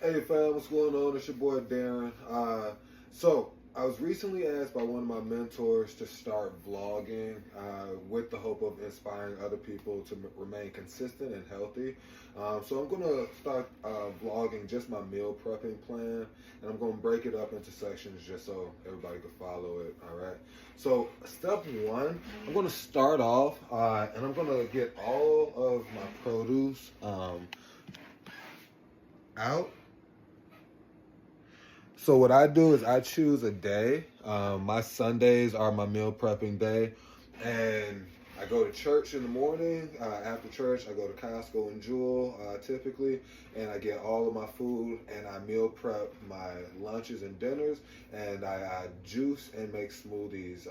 Hey fam, what's going on? It's your boy Darren. So I was recently asked by one of my mentors to start vlogging with the hope of inspiring other people to remain consistent and healthy. So I'm gonna start vlogging just my meal prepping plan, and I'm gonna break it up into sections just so everybody can follow it. All right. So step one, I'm gonna start off and I'm gonna get all of my produce out. So what I do is I choose a day. My Sundays are my meal prepping day, and I go to church in the morning. After church, I go to Costco and Jewel typically, and I get all of my food and I meal prep my lunches and dinners, and I juice and make smoothies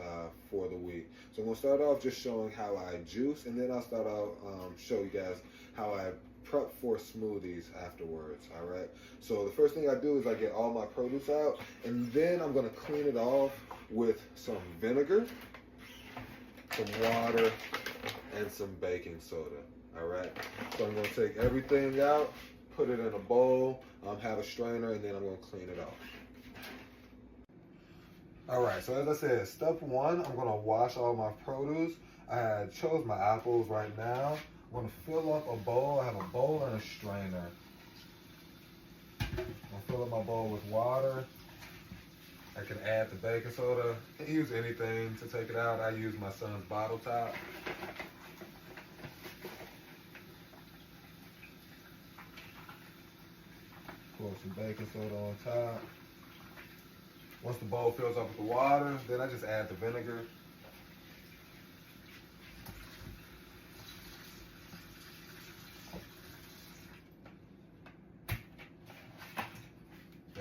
for the week. So I'm gonna start off just showing how I juice, and then I'll start out show you guys how I prep for smoothies afterwards. All right, so the first thing I do is I get all my produce out, and then I'm going to clean it off with some vinegar, some water, and some baking soda. All right, so I'm going to take everything out, put it in a bowl, have a strainer, and then I'm going to clean it off. All right, so as I said, step one, I'm going to wash all my produce. I chose my apples right now. I'm going to fill up a bowl. I have a bowl and a strainer. I'm going to fill up my bowl with water. I can add the baking soda. You can use anything to take it out. I use my son's bottle top. Pour some baking soda on top. Once the bowl fills up with the water, then I just add the vinegar.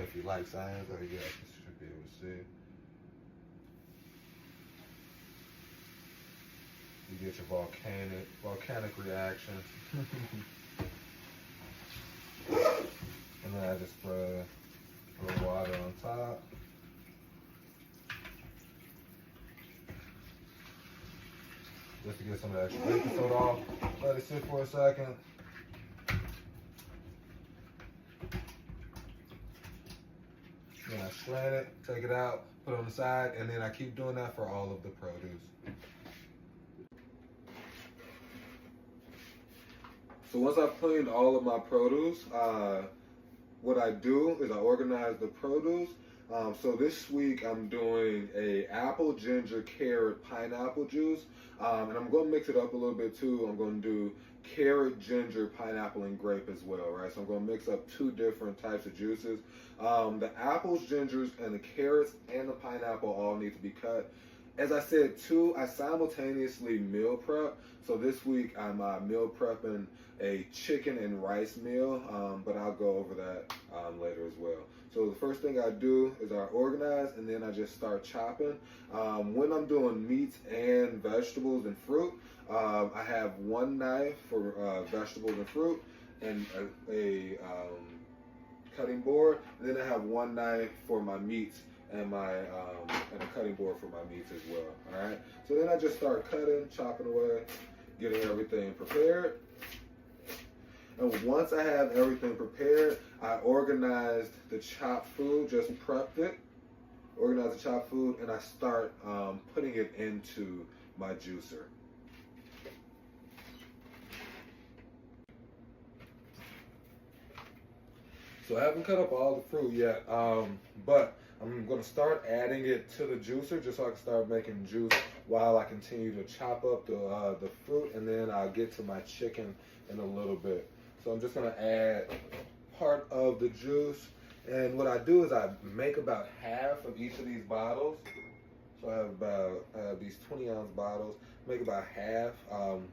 If you like science, I guess you should be able to see. You get your volcanic reaction. And then I just spread a little water on top. Just to get some of that extra baking soda off. Let it sit for a second. Then I strain it, take it out, put it on the side, and then I keep doing that for all of the produce. So once I've cleaned all of my produce, what I do is I organize the produce. So this week I'm doing a apple, ginger, carrot, pineapple juice, and I'm going to mix it up a little bit too. I'm going to do carrot, ginger, pineapple, and grape as well, right? So I'm going to mix up two different types of juices. The apples, gingers, and the carrots and the pineapple all need to be cut. As I said too, I simultaneously meal prep. So this week I'm meal prepping a chicken and rice meal, but I'll go over that later as well. So the first thing I do is I organize, and then I just start chopping. When I'm doing meats and vegetables and fruit, I have one knife for vegetables and fruit, and a cutting board. And then I have one knife for my meats and and a cutting board for my meats as well. All right. So then I just start cutting, chopping away, getting everything prepared. And once I have everything prepared, I organized the chopped food, just prepped it, organized the chopped food, and I start putting it into my juicer. So I haven't cut up all the fruit yet, but I'm going to start adding it to the juicer just so I can start making juice while I continue to chop up the fruit, and then I'll get to my chicken in a little bit. So I'm just going to add part of the juice, and what I do is I make about half of each of these bottles. So I have these 20-ounce bottles, make about half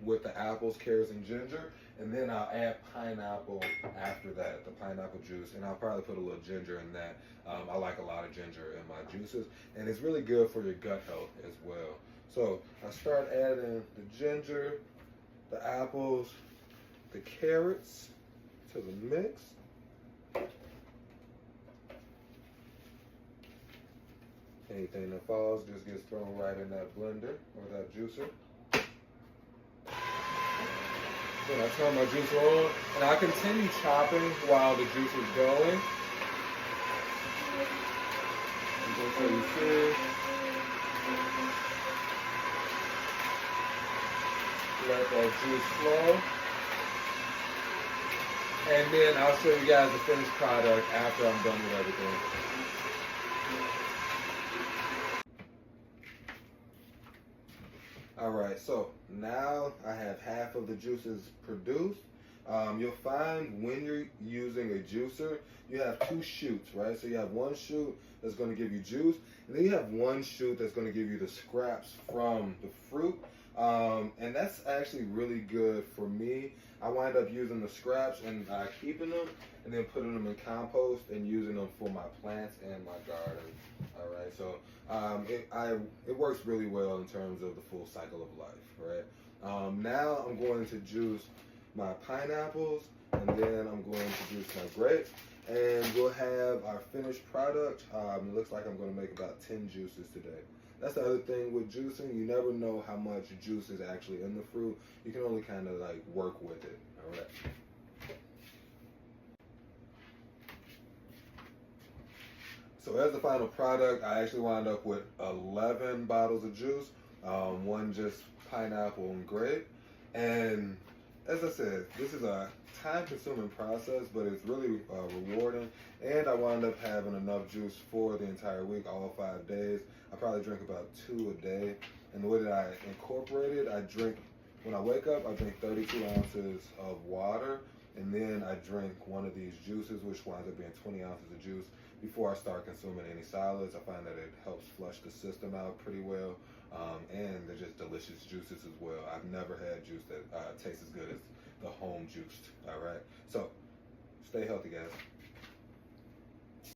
with the apples, carrots, and ginger, and then I'll add pineapple after that, the pineapple juice, and I'll probably put a little ginger in that. I like a lot of ginger in my juices, and it's really good for your gut health as well. So I start adding the ginger, the apples, the carrots to the mix. Anything that falls just gets thrown right in that blender or that juicer. Then I turn my juicer on, and I continue chopping while the juice is going. So you see, let that juice flow. And then I'll show you guys the finished product after I'm done with everything. Alright, so now I have half of the juices produced. You'll find when you're using a juicer, you have two chutes, right? So you have one chute that's going to give you juice, and then you have one chute that's going to give you the scraps from the fruit. And that's actually really good for me. I wind up using the scraps and keeping them, and then putting them in compost and using them for my plants and my garden. All right, so it works really well in terms of the full cycle of life, right? Now I'm going to juice my pineapples, and then I'm going to juice my grapes, and we'll have our finished product. It looks like I'm going to make about 10 juices today. That's the other thing with juicing. You never know how much juice is actually in the fruit. You can only kind of like work with it. All right. So as the final product, I actually wound up with 11 bottles of juice, one just pineapple and grape. And as I said, this is a time-consuming process, but it's really rewarding. And I wound up having enough juice for the entire week, all 5 days. I probably drink about 2 a day. And the way that I incorporate it, when I wake up, I drink 32 ounces of water, and then I drink one of these juices, which winds up being 20 ounces of juice. Before I start consuming any solids, I find that it helps flush the system out pretty well, and they're just delicious juices as well. I've never had juice that tastes as good as the home juiced. All right, so stay healthy, guys.